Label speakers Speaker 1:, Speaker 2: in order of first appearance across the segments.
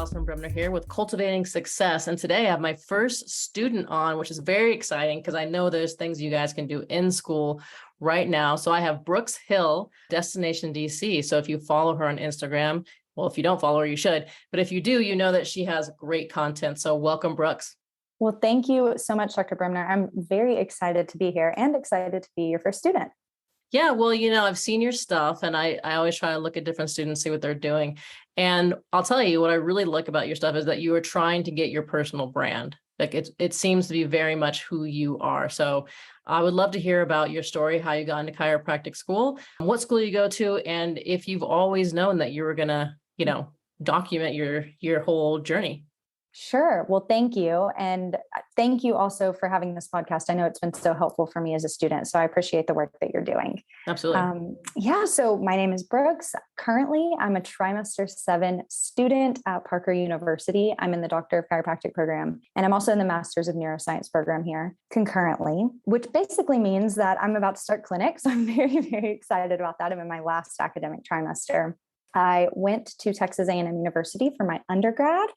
Speaker 1: Bremner here with Cultivating Success. And today I have my first student on, which is very exciting because I know there's things you guys can do in school right now. So I have Brooks Hill, Destination DC. So if you follow her on Instagram, well, if you don't follow her, you should. But if you do, you know that she has great content. So welcome, Brooks.
Speaker 2: Well, thank you so much, Dr. Bremner. I'm very excited to be here and excited to be your first student.
Speaker 1: Yeah, well, I've seen your stuff and I always try to look at different students, see what they're doing. And I'll tell you what I really like about your stuff is that you are trying to get your personal brand. Like it seems to be very much who you are. So I would love to hear about your story, how you got into chiropractic school, what school you go to, and if you've always known that you were going to, document your whole journey.
Speaker 2: Sure. Well, thank you. And thank you also for having this podcast. I know it's been so helpful for me as a student. So I appreciate the work that you're doing.
Speaker 1: Absolutely.
Speaker 2: So my name is Brooks. Currently, I'm a Trimester 7 student at Parker University. I'm in the Doctor of Chiropractic program, and I'm also in the Masters of Neuroscience program here concurrently, which basically means that I'm about to start clinic. So I'm very, very excited about that. I'm in my last academic trimester. I went to Texas A&M University for my undergrad.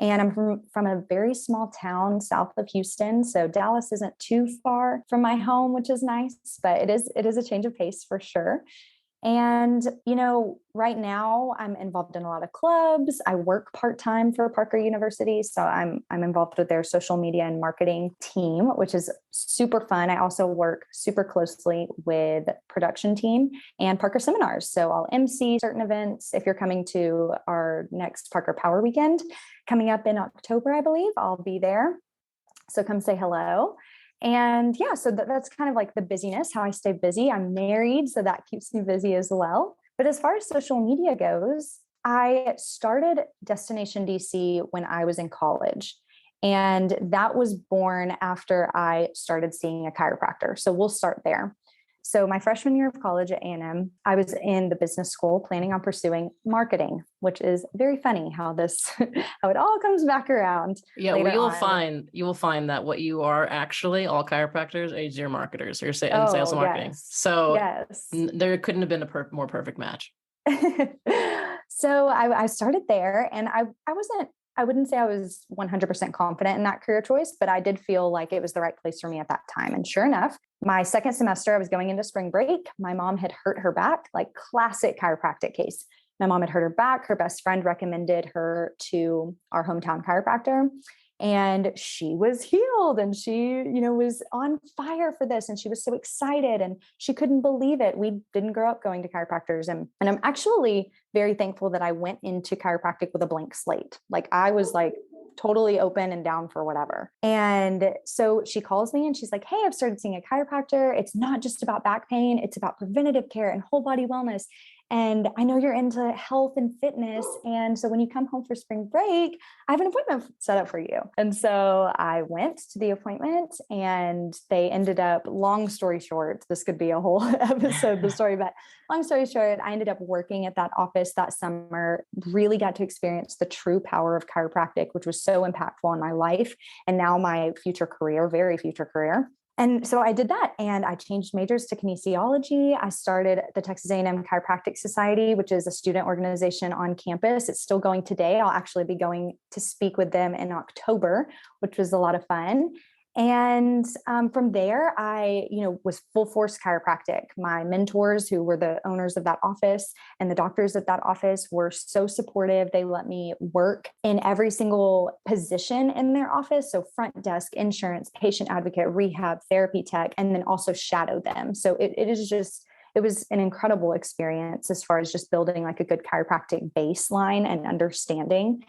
Speaker 2: And I'm from a very small town south of Houston. So Dallas isn't too far from my home, which is nice, but it is a change of pace for sure. And, right now I'm involved in a lot of clubs. I work part-time for Parker University. So I'm involved with their social media and marketing team, which is super fun. I also work super closely with production team and Parker seminars. So I'll MC certain events. If you're coming to our next Parker Power Weekend coming up in October, I believe, I'll be there. So come say hello. And yeah, so that's kind of like the busyness, how I stay busy. I'm married, so that keeps me busy as well. But as far as social media goes, I started Destination DC when I was in college. And that was born after I started seeing a chiropractor. So we'll start there. So my freshman year of college at A&M, I was in the business school planning on pursuing marketing, which is very funny how it all comes back around.
Speaker 1: Yeah, well, you will find that what you are actually, all chiropractors, is your marketers or sales and marketing.
Speaker 2: Yes.
Speaker 1: So
Speaker 2: yes.
Speaker 1: There couldn't have been a more perfect match.
Speaker 2: So I started there, and I wouldn't say I was 100% confident in that career choice, but I did feel like it was the right place for me at that time. And sure enough, my second semester, I was going into spring break. My mom had hurt her back, like classic chiropractic case. My mom had hurt her back. Her best friend recommended her to our hometown chiropractor, and she was healed, and she, was on fire for this. And she was so excited, and she couldn't believe it. We didn't grow up going to chiropractors. And I'm actually very thankful that I went into chiropractic with a blank slate. Like I was like totally open and down for whatever. And so she calls me and she's like, "Hey, I've started seeing a chiropractor. It's not just about back pain. It's about preventative care and whole body wellness. And I know you're into health and fitness. And so when you come home for spring break, I have an appointment set up for you." And so I went to the appointment, and they ended up, long story short, this could be a whole episode, the story, but long story short, I ended up working at that office that summer, really got to experience the true power of chiropractic, which was so impactful in my life and now my future career, very future career. And so I did that, and I changed majors to kinesiology. I started the Texas A&M Chiropractic Society, which is a student organization on campus. It's still going today. I'll actually be going to speak with them in October, which was a lot of fun. And from there, I, was full force chiropractic. My mentors, who were the owners of that office and the doctors at that office, were so supportive. They let me work in every single position in their office. So front desk, insurance, patient advocate, rehab, therapy tech, and then also shadow them. So it was an incredible experience as far as just building like a good chiropractic baseline and understanding,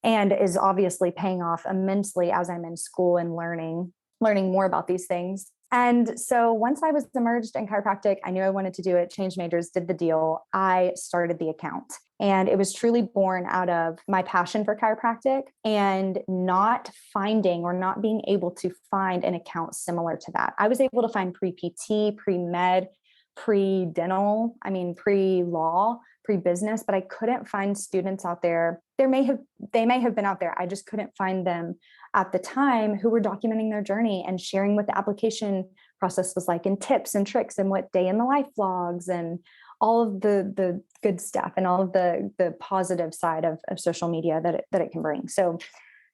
Speaker 2: and is obviously paying off immensely as I'm in school and learning more about these things. And so once I was immersed in chiropractic, I knew I wanted to do it, changed majors, did the deal. I started the account, and it was truly born out of my passion for chiropractic and not finding or not being able to find an account similar to that. I was able to find pre-PT, pre-med, pre-dental, pre-law, pre-business, but I couldn't find students out there. They may have been out there. I just couldn't find them at the time who were documenting their journey and sharing what the application process was like, and tips and tricks and what day in the life vlogs and all of the good stuff and all of the positive side of social media that it can bring. So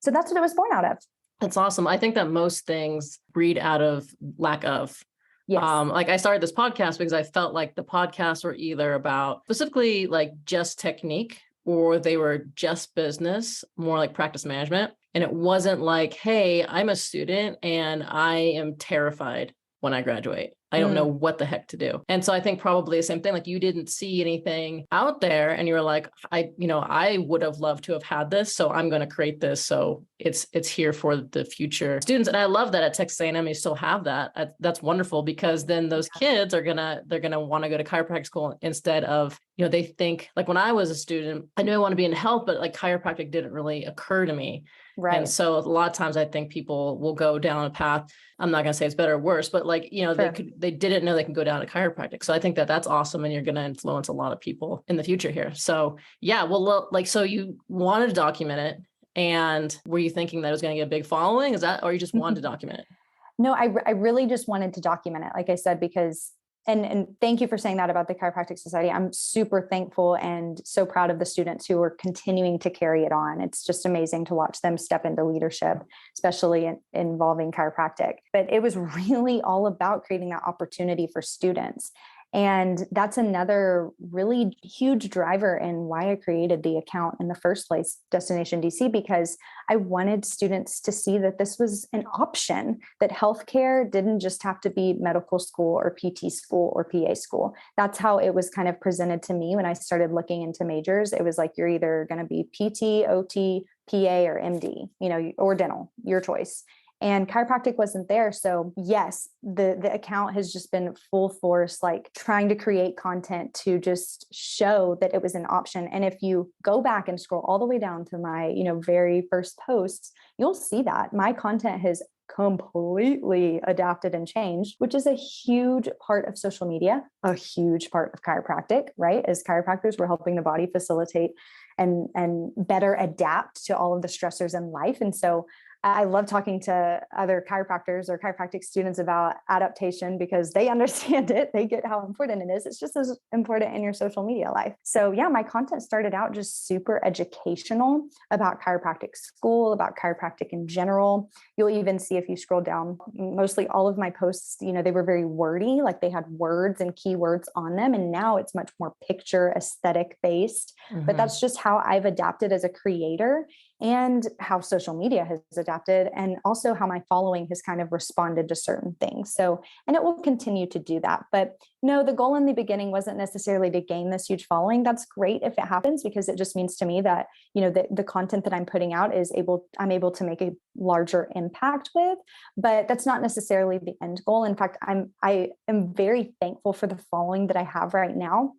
Speaker 2: that's what it was born out of.
Speaker 1: That's awesome. I think that most things breed out of lack of.
Speaker 2: Yes.
Speaker 1: Like I started this podcast because I felt like the podcasts were either about specifically like just technique, or they were just business, more like practice management. And it wasn't like, hey, I'm a student and I am terrified when I graduate. I don't know what the heck to do. And so I think probably the same thing, like you didn't see anything out there and you were like, I would have loved to have had this. So I'm going to create this. So it's here for the future students. And I love that at Texas A&M, you still have that. That's wonderful, because then those kids they're going to want to go to chiropractic school instead of, they think like when I was a student, I knew I want to be in health, but like chiropractic didn't really occur to me.
Speaker 2: Right.
Speaker 1: And so a lot of times I think people will go down a path. I'm not going to say it's better or worse, but like,
Speaker 2: Sure.
Speaker 1: they didn't know they can go down to chiropractic. So I think that that's awesome. And you're going to influence a lot of people in the future here. So yeah, well, like, so you wanted to document it, and were you thinking that it was going to get a big following? Is that, or you just wanted to document it?
Speaker 2: No, I really just wanted to document it. Like I said, because and thank you for saying that about the Chiropractic Society. I'm super thankful and so proud of the students who are continuing to carry it on. It's just amazing to watch them step into leadership, especially involving chiropractic. But it was really all about creating that opportunity for students. And that's another really huge driver in why I created the account in the first place, Destination DC, because I wanted students to see that this was an option, that healthcare didn't just have to be medical school or PT school or PA school. That's how it was kind of presented to me when I started looking into majors. It was like, you're either going to be PT, OT, PA, or MD, or dental, your choice. And chiropractic wasn't there. So yes, the account has just been full force, like trying to create content to just show that it was an option. And if you go back and scroll all the way down to my, very first posts, you'll see that my content has completely adapted and changed, which is a huge part of social media, a huge part of chiropractic, right? As chiropractors, we're helping the body facilitate and better adapt to all of the stressors in life. And so I love talking to other chiropractors or chiropractic students about adaptation, because they understand it. They get how important it is. It's just as important in your social media life. So yeah, my content started out just super educational about chiropractic school, about chiropractic in general. You'll even see, if you scroll down, mostly all of my posts, they were very wordy, like they had words and keywords on them. And now it's much more picture aesthetic based, but that's just how I've adapted as a creator, and how social media has adapted, and also how my following has kind of responded to certain things. So, and it will continue to do that. But no, the goal in the beginning wasn't necessarily to gain this huge following. That's great if it happens, because it just means to me that, the content that I'm putting out I'm able to make a larger impact with, but that's not necessarily the end goal. In fact, I am very thankful for the following that I have right now.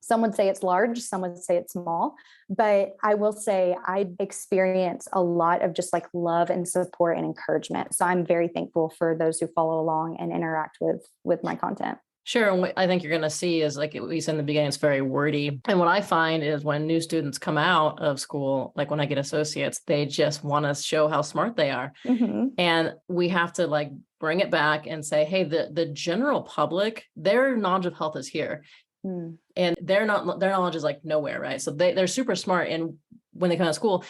Speaker 2: Some would say it's large, some would say it's small, but I will say I experience a lot of just like love and support and encouragement. So I'm very thankful for those who follow along and interact with my content.
Speaker 1: Sure. And what I think you're going to see is, like, at least in the beginning, it's very wordy. And what I find is when new students come out of school, like when I get associates, they just want to show how smart they are. And we have to like bring it back and say, hey, the general public, their knowledge of health is here. And their knowledge is like nowhere, right? So they're super smart, and when they come out of school,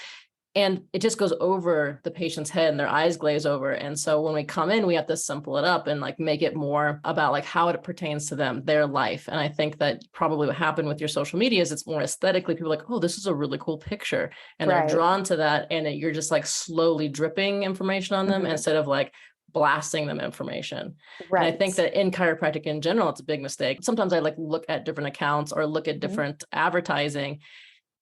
Speaker 1: and it just goes over the patient's head and their eyes glaze over. And so when we come in, we have to simple it up and like make it more about like how it pertains to them, their life. And I think that probably what happened with your social media is it's more aesthetically, people are like, oh, this is a really cool picture. And they're drawn to that. And you're just like slowly dripping information on them instead of like blasting them information. Right. And I think that in chiropractic in general, it's a big mistake. Sometimes I like look at different accounts or look at different advertising,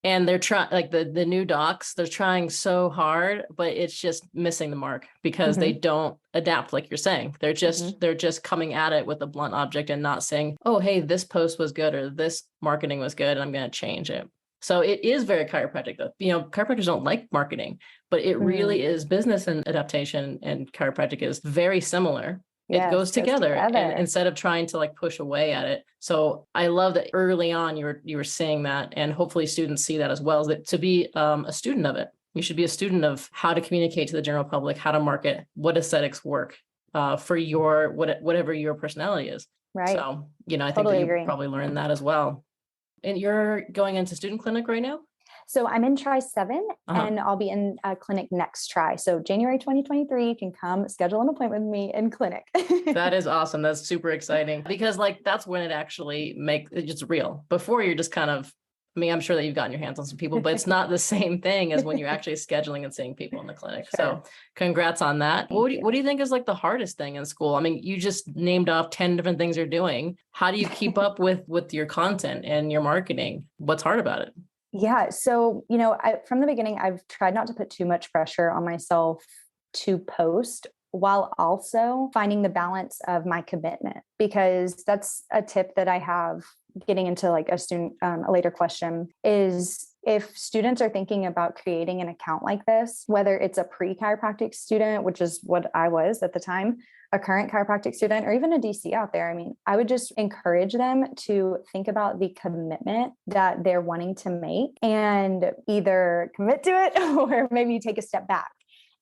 Speaker 1: and they're trying, like the new docs, they're trying so hard, but it's just missing the mark because they don't adapt. Like you're saying, they're just coming at it with a blunt object and not saying, oh, hey, this post was good, or this marketing was good, and I'm going to change it. So it is very chiropractic though. Chiropractors don't like marketing, but it really is business and adaptation, and chiropractic is very similar. Yes, it goes together. And instead of trying to like push away at it. So I love that early on you were seeing that, and hopefully students see that as well, that to be a student of it. You should be a student of how to communicate to the general public, how to market, what aesthetics work. for your whatever your personality is.
Speaker 2: Right.
Speaker 1: So, I think that
Speaker 2: Totally
Speaker 1: you
Speaker 2: agree.
Speaker 1: probably learned that as well. And you're going into student clinic right now?
Speaker 2: So I'm in try 7
Speaker 1: Uh-huh.
Speaker 2: and I'll be in a clinic next try. So January 2023, you can come schedule an appointment with me in clinic.
Speaker 1: That is awesome. That's super exciting because like that's when it actually it's real. Before you're just kind of, I mean, I'm sure that you've gotten your hands on some people, but it's not the same thing as when you're actually scheduling and seeing people in the clinic.
Speaker 2: Sure.
Speaker 1: So congrats on that.
Speaker 2: Thank you.
Speaker 1: What do you think is like the hardest thing in school? I mean, you just named off 10 different things you're doing. How do you keep up with your content and your marketing? What's hard about it?
Speaker 2: Yeah. So, from the beginning, I've tried not to put too much pressure on myself to post while also finding the balance of my commitment, because that's a tip that I have getting into like a student, a later question is if students are thinking about creating an account like this, whether it's a pre-chiropractic student, which is what I was at the time, a current chiropractic student, or even a DC out there, I mean, I would just encourage them to think about the commitment that they're wanting to make and either commit to it or maybe take a step back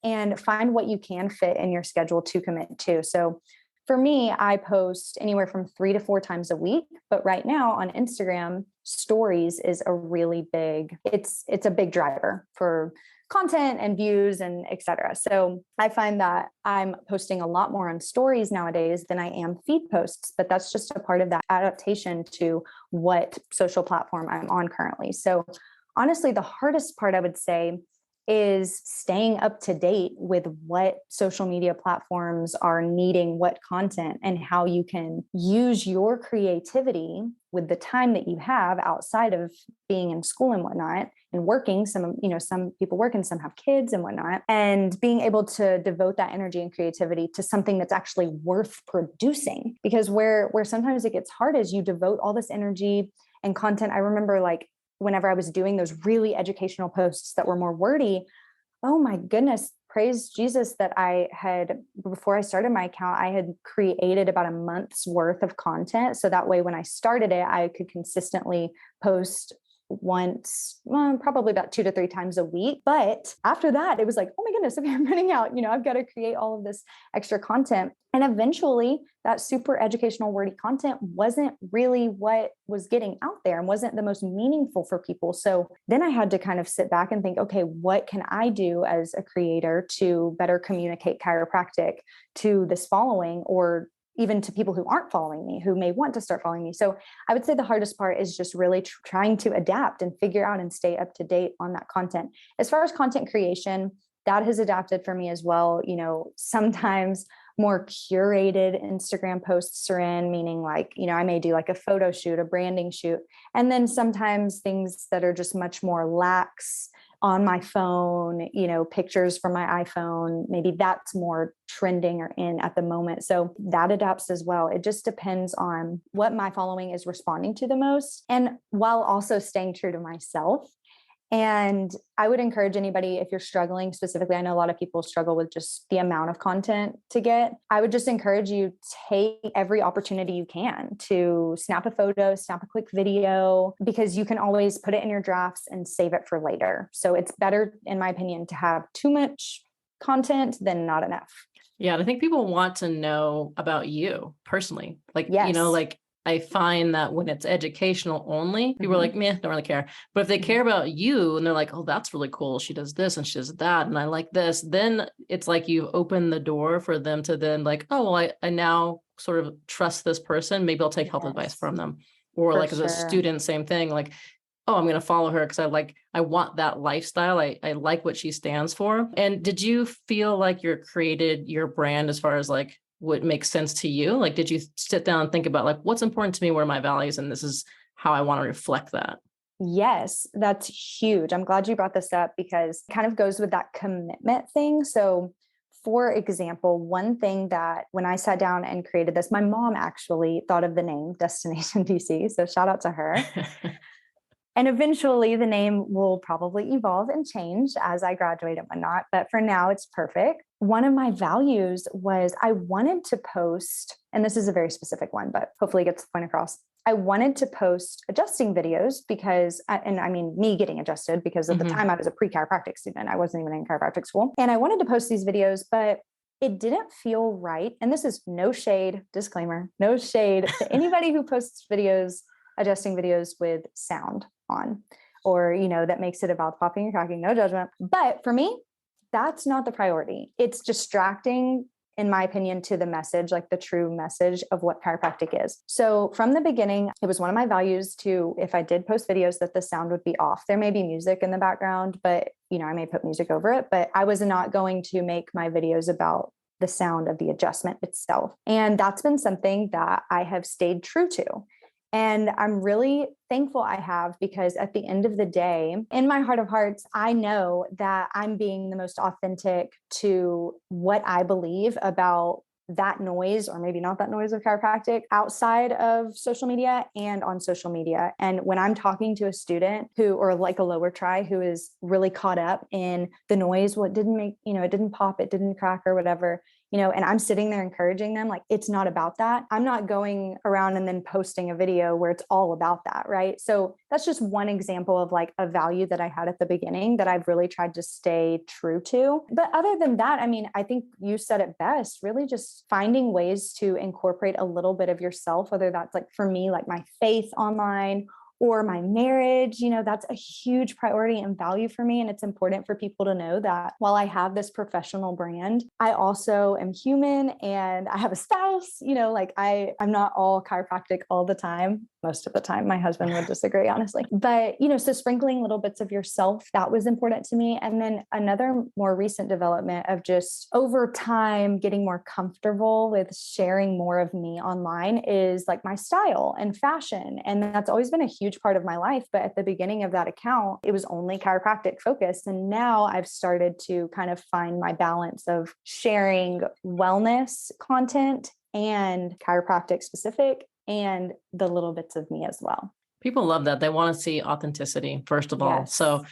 Speaker 2: and find what you can fit in your schedule to commit to. So for me, I post anywhere from 3 to 4 times a week, but right now on Instagram, stories is a really big, it's a big driver for content and views and et cetera. So I find that I'm posting a lot more on stories nowadays than I am feed posts, but that's just a part of that adaptation to what social platform I'm on currently. So honestly, the hardest part I would say is staying up to date with what social media platforms are needing, what content, and how you can use your creativity with the time that you have outside of being in school and whatnot and working. Some people work and some have kids and whatnot, and being able to devote that energy and creativity to something that's actually worth producing. Because where sometimes it gets hard is you devote all this energy and content. I remember like whenever I was doing those really educational posts that were more wordy, oh my goodness, praise Jesus that I had, before I started my account, I had created about a month's worth of content. So that way, when I started it, I could consistently post once, well, probably about 2 to 3 times a week. But after that, it was like, oh my goodness, okay, I'm running out. I've got to create all of this extra content. And eventually that super educational wordy content wasn't really what was getting out there and wasn't the most meaningful for people. So then I had to kind of sit back and think, okay, what can I do as a creator to better communicate chiropractic to this following, or even to people who aren't following me, who may want to start following me. So I would say the hardest part is just really trying to adapt and figure out and stay up to date on that content. As far as content creation, that has adapted for me as well. Sometimes more curated Instagram posts are in, meaning like, I may do like a photo shoot, a branding shoot, and then sometimes things that are just much more lax on my phone, pictures from my iPhone, maybe that's more trending or in at the moment. So that adapts as well. It just depends on what my following is responding to the most, and while also staying true to myself. And I would encourage anybody, if you're struggling specifically, I know a lot of people struggle with just the amount of content to get. I would just encourage you, take every opportunity you can to snap a photo, snap a quick video, because you can always put it in your drafts and save it for later. So it's better, in my opinion, to have too much content than not enough.
Speaker 1: Yeah. And I think people want to know about you personally. Like,
Speaker 2: Yes.
Speaker 1: like I find that when it's educational only, people are like, meh, don't really care. But if they care about you and they're like, oh, that's really cool, she does this and she does that, and I like this, then it's like you've opened the door for them to then like, oh, well, I now sort of trust this person. Maybe I'll take health advice from them. Or
Speaker 2: For
Speaker 1: like as a student, same thing, like, oh, I'm going to follow her because I want that lifestyle. I like what she stands for. And did you feel like you created your brand as far as like what makes sense to you? Like, did you sit down and think about like, what's important to me? What are my values? And this is how I want to reflect that.
Speaker 2: Yes, that's huge. I'm glad you brought this up because it kind of goes with that commitment thing. So for example, one thing that when I sat down and created this, my mom actually thought of the name Destination DC. So shout out to her. And eventually the name will probably evolve and change as I graduate and whatnot. But for now, it's perfect. One of my values was I wanted to post, and this is a very specific one, but hopefully it gets the point across. I wanted to post adjusting videos because, and I mean, me getting adjusted because at the time I was a pre-chiropractic student. I wasn't even in chiropractic school. And I wanted to post these videos, but it didn't feel right. And this is no shade, disclaimer, no shade to anybody who posts videos, adjusting videos with sound on, or, that makes it about popping and cracking, no judgment. But for me, that's not the priority. It's distracting, in my opinion, to the message, like the true message of what chiropractic is. So from the beginning, it was one of my values to, if I did post videos, that the sound would be off. There may be music in the background, but I may put music over it, but I was not going to make my videos about the sound of the adjustment itself. And that's been something that I have stayed true to. And I'm really thankful I have, because at the end of the day, in my heart of hearts, I know that I'm being the most authentic to what I believe about that noise, or maybe not that noise of chiropractic, outside of social media and on social media. And when I'm talking to a student or like a lower try who is really caught up in the noise, what didn't make, it didn't pop, it didn't crack or whatever, and I'm sitting there encouraging them, like, it's not about that. I'm not going around and then posting a video where it's all about that. Right. So that's just one example of like a value that I had at the beginning that I've really tried to stay true to. But other than that, I think you said it best, really just finding ways to incorporate a little bit of yourself, whether that's like, for me, like my faith online or my marriage, that's a huge priority and value for me. And it's important for people to know that while I have this professional brand, I also am human and I have a spouse, like I'm not all chiropractic all the time. Most of the time, my husband would disagree, honestly. But, so sprinkling little bits of yourself, that was important to me. And then another more recent development of just over time, getting more comfortable with sharing more of me online is like my style and fashion. And that's always been a huge part of my life. But at the beginning of that account, it was only chiropractic focused. And now I've started to kind of find my balance of sharing wellness content and chiropractic specific and the little bits of me as well.
Speaker 1: People love that. They want to see authenticity, first of all.
Speaker 2: Yes.
Speaker 1: So,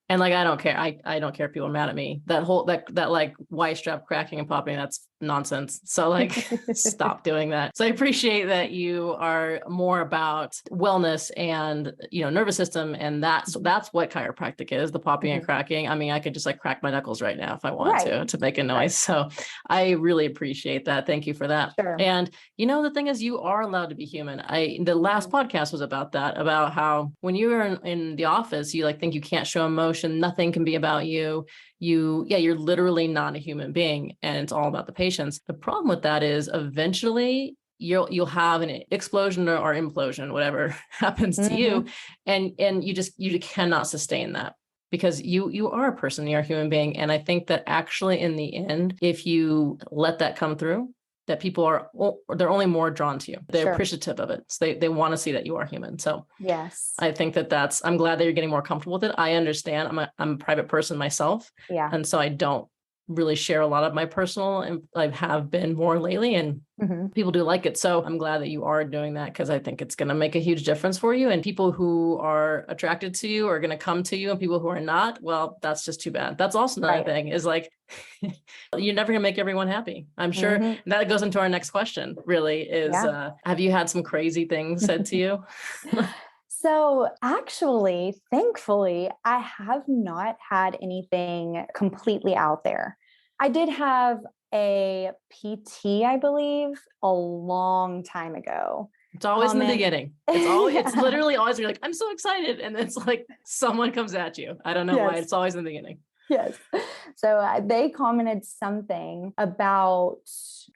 Speaker 1: and like, I don't care. I don't care if people are mad at me. That whole, that like Y strap cracking and popping, that's nonsense. So like, stop doing that. So I appreciate that you are more about wellness and, nervous system. And that's what chiropractic is, the popping and cracking. I mean, I could just like crack my knuckles right now if I want to make a noise. Right. So I really appreciate that. Thank you for that.
Speaker 2: Sure.
Speaker 1: And the thing is, you are allowed to be human. The last podcast was about that, about how when you're in the office, you like think you can't show emotion. Nothing can be about you. You're literally not a human being, and it's all about the patients. The problem with that is eventually you'll have an explosion or implosion, whatever happens to you. And you cannot sustain that, because you are a person, you're a human being. And I think that actually in the end, if you let that come through, that people they're only more drawn to you. They're appreciative of it. So they want to see that you are human. So yes, I think I'm glad that you're getting more comfortable with it. I understand. I'm a private person myself. Yeah. And so I don't really share a lot of my personal, and I have been more lately, and people do like it. So I'm glad that you are doing that, because I think it's going to make a huge difference for you, and people who are attracted to you are going to come to you, and people who are not, well, that's just too bad. That's also another thing is like, you're never going to make everyone happy. I'm sure that goes into our next question really is, have you had some crazy things said to you?
Speaker 2: So actually, thankfully, I have not had anything completely out there. I did have a PT, I believe, a long time ago.
Speaker 1: It's always in the beginning. It's literally always, you're like, I'm so excited. And it's like someone comes at you. I don't know why. It's always in the beginning.
Speaker 2: Yes. So they commented something about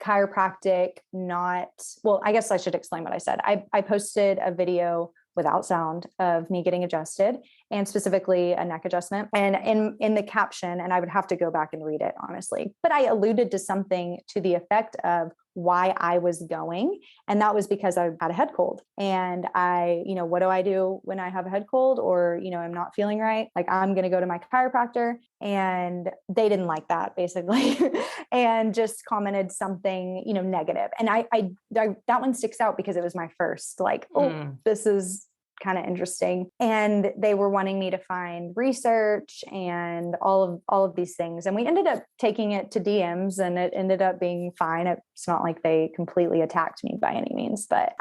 Speaker 2: chiropractic I guess I should explain what I said. I posted a video without sound of me getting adjusted, and specifically a neck adjustment. And in the caption, and I would have to go back and read it honestly, but I alluded to something to the effect of why I was going. And that was because I had a head cold. And what do I do when I have a head cold, or, I'm not feeling right? Like, I'm going to go to my chiropractor. And they didn't like that, basically, and just commented something, negative. And I that one sticks out because it was my first, like, this is kind of interesting. And they were wanting me to find research and all of these things. And we ended up taking it to DMs, and it ended up being fine. It's not like they completely attacked me by any means, but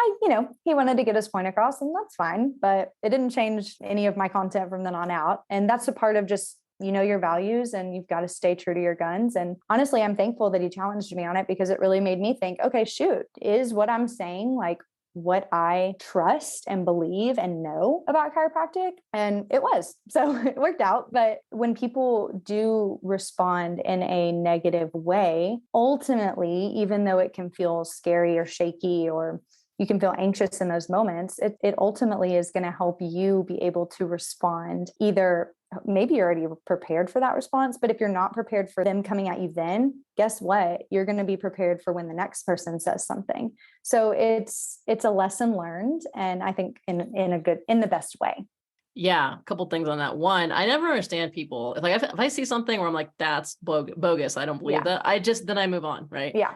Speaker 2: he wanted to get his point across, and that's fine. But it didn't change any of my content from then on out. And that's a part of just you know your values and you've got to stay true to your guns. And honestly, I'm thankful that he challenged me on it, because it really made me think, okay, shoot, is what I'm saying like what I trust and believe and know about chiropractic? And it was. So it worked out. But when people do respond in a negative way, ultimately, even though it can feel scary or shaky, or you can feel anxious in those moments, it ultimately is going to help you be able to respond. Either maybe you're already prepared for that response, but if you're not prepared for them coming at you, then guess what? You're going to be prepared for when the next person says something. So it's a lesson learned, and I think in the best way.
Speaker 1: Yeah, a couple things on that. One, I never understand people. If I see something where I'm like, that's bogus, I don't believe that. Then I move on, right?
Speaker 2: Yeah.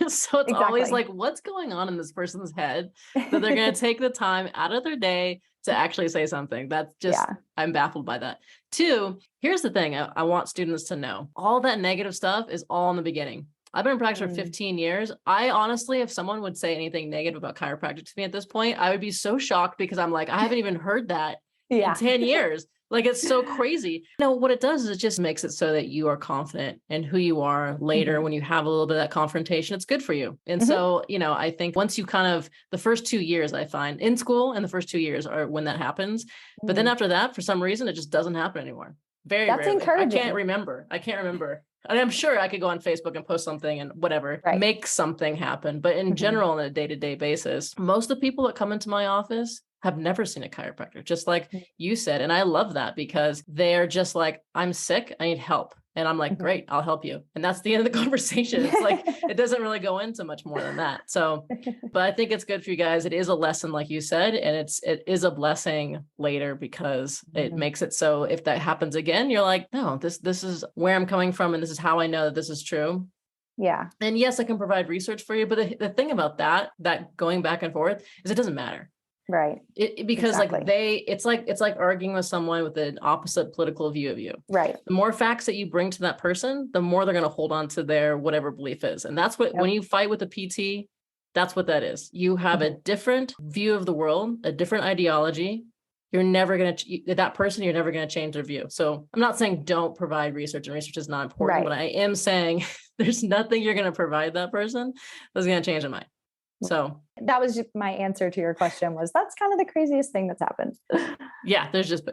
Speaker 1: So it's always like, what's going on in this person's head that they're going to take the time out of their day to actually say something? That's just, I'm baffled by that. Two, here's the thing I want students to know. All that negative stuff is all in the beginning. I've been in practice for 15 years. I honestly, if someone would say anything negative about chiropractic to me at this point, I would be so shocked, because I'm like, I haven't even heard that in 10 years. Like, it's so crazy. What it does is it just makes it so that you are confident in who you are later. When you have a little bit of that confrontation, it's good for you. And so, I think once you the first 2 years, I find in school, and the first 2 years are when that happens. But then after that, for some reason, it just doesn't happen anymore. That's rarely. Encouraging. I can't remember. And I'm sure I could go on Facebook and post something and whatever, make something happen. But in general, on a day-to-day basis, most of the people that come into my office have never seen a chiropractor, just like you said. And I love that, because they're just like, I'm sick, I need help. And I'm like, great, I'll help you. And that's the end of the conversation. It's like, it doesn't really go into much more than that. So, but I think it's good for you guys. It is a lesson, like you said, and it is a blessing later, because it makes it so if that happens again, you're like, no, this is where I'm coming from. And this is how I know that this is true. Yeah. And yes, I can provide research for you. But the thing about that going back and forth is it doesn't matter. Right. Because it's like arguing with someone with an opposite political view of you. Right. The more facts that you bring to that person, the more they're going to hold on to their whatever belief is. And that's what, when you fight with a PT, that's what that is. You have a different view of the world, a different ideology. You're never going to, that person, you're never going to change their view. So I'm not saying don't provide research, and research is not important, but I am saying there's nothing you're going to provide that person that's going to change their mind. So that was my answer to your question, was that's kind of the craziest thing that's happened. Yeah, there's just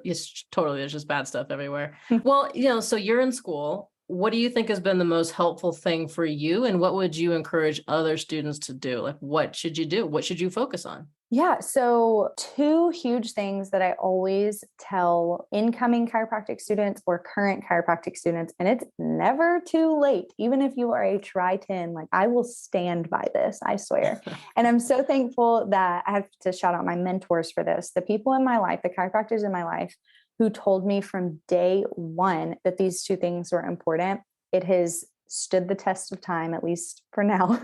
Speaker 1: bad stuff everywhere. Well, so you're in school. What do you think has been the most helpful thing for you? And what would you encourage other students to do? Like, what should you do? What should you focus on? Yeah. So 2 huge things that I always tell incoming chiropractic students or current chiropractic students, and it's never too late. Even if you are a try-10, like, I will stand by this, I swear. And I'm so thankful that I have to shout out my mentors for this. The people in my life, the chiropractors in my life, who told me from day one that these 2 things were important. It has stood the test of time, at least for now.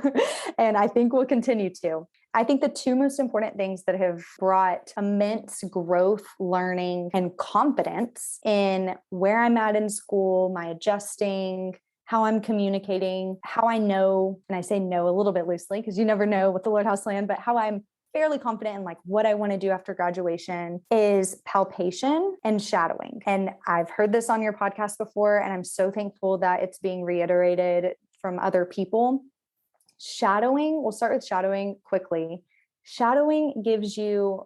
Speaker 1: And I think will continue to. I think the 2 most important things that have brought immense growth, learning, and confidence in where I'm at in school, my adjusting, how I'm communicating, how I know, and I say know a little bit loosely because you never know what the Lord has planned, but how I'm fairly confident in like what I want to do after graduation, is palpation and shadowing. And I've heard this on your podcast before, and I'm so thankful that it's being reiterated from other people. Shadowing, we'll start with shadowing quickly. Shadowing gives you,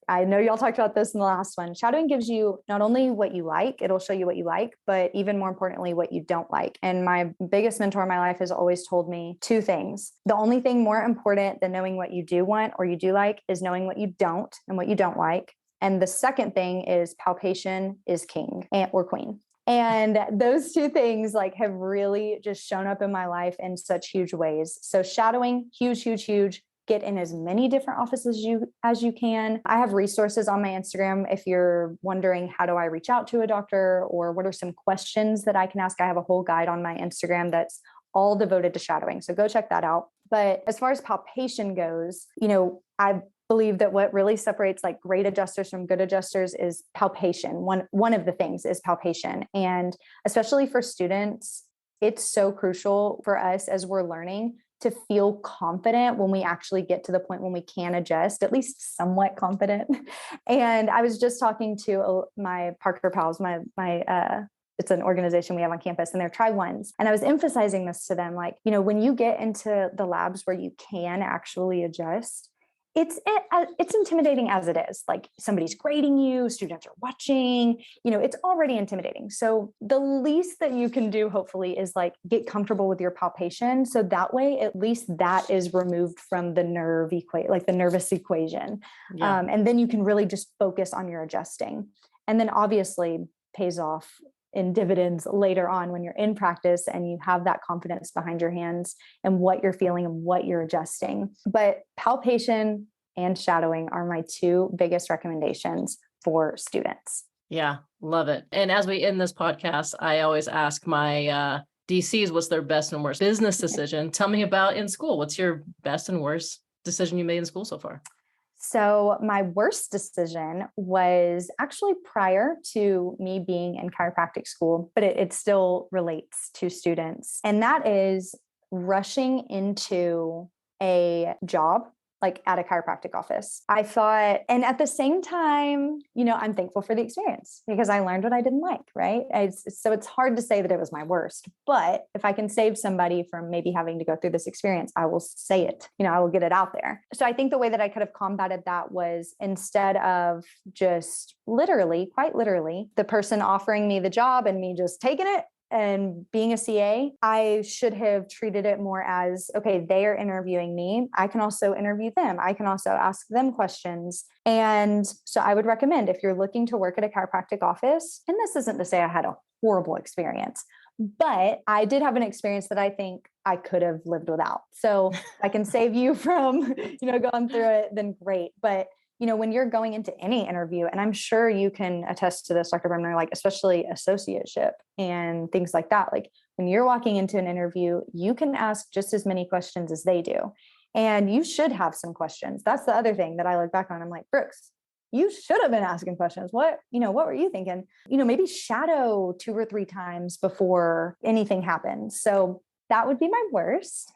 Speaker 1: I know y'all talked about this in the last one. Shadowing gives you not only what you like, it'll show you what you like, but even more importantly, what you don't like. And my biggest mentor in my life has always told me 2 things. The only thing more important than knowing what you do want or you do like is knowing what you don't and what you don't like. And the second thing is palpation is king or queen. And those 2 things like have really just shown up in my life in such huge ways. So shadowing, huge, huge, huge. Get in as many different offices as you can. I have resources on my Instagram. If you're wondering, how do I reach out to a doctor, or what are some questions that I can ask? I have a whole guide on my Instagram that's all devoted to shadowing. So go check that out. But as far as palpation goes, I believe that what really separates like great adjusters from good adjusters is palpation. One of the things is palpation. And especially for students, it's so crucial for us as we're learning
Speaker 2: to feel confident when we actually get to the point when we can adjust, at least somewhat confident. And I was just talking to my Parker pals, it's an organization we have on campus, and they're Try Ones. And I was emphasizing this to them, like, when you get into the labs where you can actually adjust, it's intimidating as it is. Like, somebody's grading you, students are watching, it's already intimidating. So the least that you can do, hopefully, is like get comfortable with your palpation. So that way, at least that is removed from the the nervous equation.
Speaker 1: Yeah.
Speaker 2: And then you can really just focus on your adjusting. And then obviously pays off in dividends later on when you're in practice and you have that confidence behind your hands and what you're feeling and what you're adjusting. But palpation and shadowing are my two biggest recommendations for students.
Speaker 1: Yeah, love it. And as we end this podcast, I always ask my DCs what's their best and worst business decision. Tell me about in school. What's your best and worst decision you made in school so far?
Speaker 2: So my worst decision was actually prior to me being in chiropractic school, but it still relates to students. And that is rushing into a job like at a chiropractic office. I thought, and at the same time, I'm thankful for the experience because I learned what I didn't like, right? So it's hard to say that it was my worst, but if I can save somebody from maybe having to go through this experience, I will say it, I will get it out there. So I think the way that I could have combated that was, instead of just quite literally, the person offering me the job and me just taking it and being a CA, I should have treated it more as, okay, they are interviewing me. I can also interview them. I can also ask them questions. And so I would recommend, if you're looking to work at a chiropractic office, and this isn't to say I had a horrible experience, but I did have an experience that I think I could have lived without. So I can save you from, going through it, then great. But when you're going into any interview, and I'm sure you can attest to this, Dr. Bremner, like especially associateship and things like that, like when you're walking into an interview, you can ask just as many questions as they do. And you should have some questions. That's the other thing that I look back on. I'm like, Brooks, you should have been asking questions. What were you thinking? Maybe shadow 2 or 3 times before anything happens. So that would be my worst.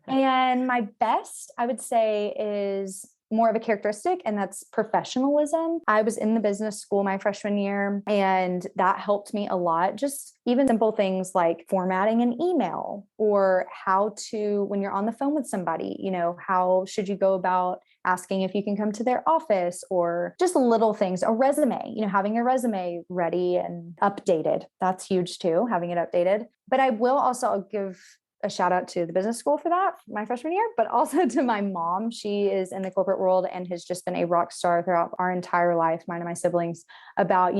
Speaker 2: And my best, I would say, is more of a characteristic, and that's professionalism. I was in the business school my freshman year, and that helped me a lot. Just even simple things like formatting an email, or how to, when you're on the phone with somebody, how should you go about asking if you can come to their office, or just little things, a resume, having a resume ready and updated. That's huge too, having it updated. But I will also give a shout out to the business school for that, my freshman year, but also to my mom. She is in the corporate world and has just been a rock star throughout our entire life, mine and my siblings, about,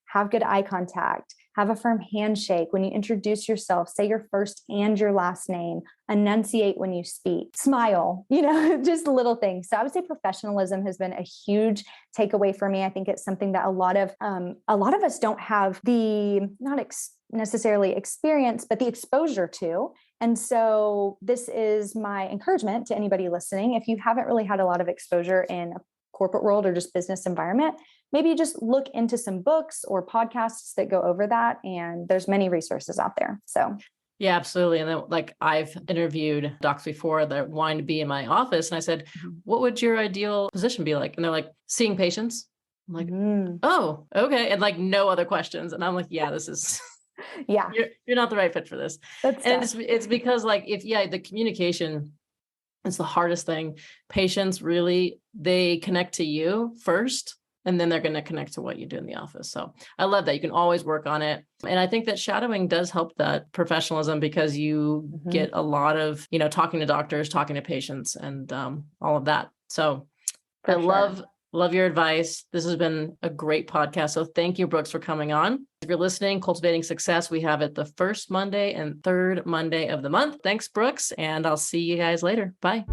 Speaker 2: have good eye contact, have a firm handshake. When you introduce yourself, say your first and your last name, enunciate when you speak, smile, just little things. So I would say professionalism has been a huge takeaway for me. I think it's something that a lot of us don't have the, necessarily experience, but the exposure to. And so this is my encouragement to anybody listening. If you haven't really had a lot of exposure in a corporate world or just business environment, maybe just look into some books or podcasts that go over that. And there's many resources out there. So
Speaker 1: yeah, absolutely. And then, like, I've interviewed docs before that wanted to be in my office, and I said, what would your ideal position be like? And they're like, seeing patients. I'm like, oh, okay. And like, no other questions. And I'm like, yeah, this is,
Speaker 2: yeah,
Speaker 1: you're not the right fit for this. And it's because, like, the communication is the hardest thing. Patients really, they connect to you first, and then they're going to connect to what you do in the office. So I love that. You can always work on it. And I think that shadowing does help that professionalism, because you get a lot of, talking to doctors, talking to patients, and all of that. So I love your advice. This has been a great podcast. So thank you, Brooks, for coming on. If you're listening, Cultivating Success, we have it the first Monday and third Monday of the month. Thanks, Brooks. And I'll see you guys later. Bye.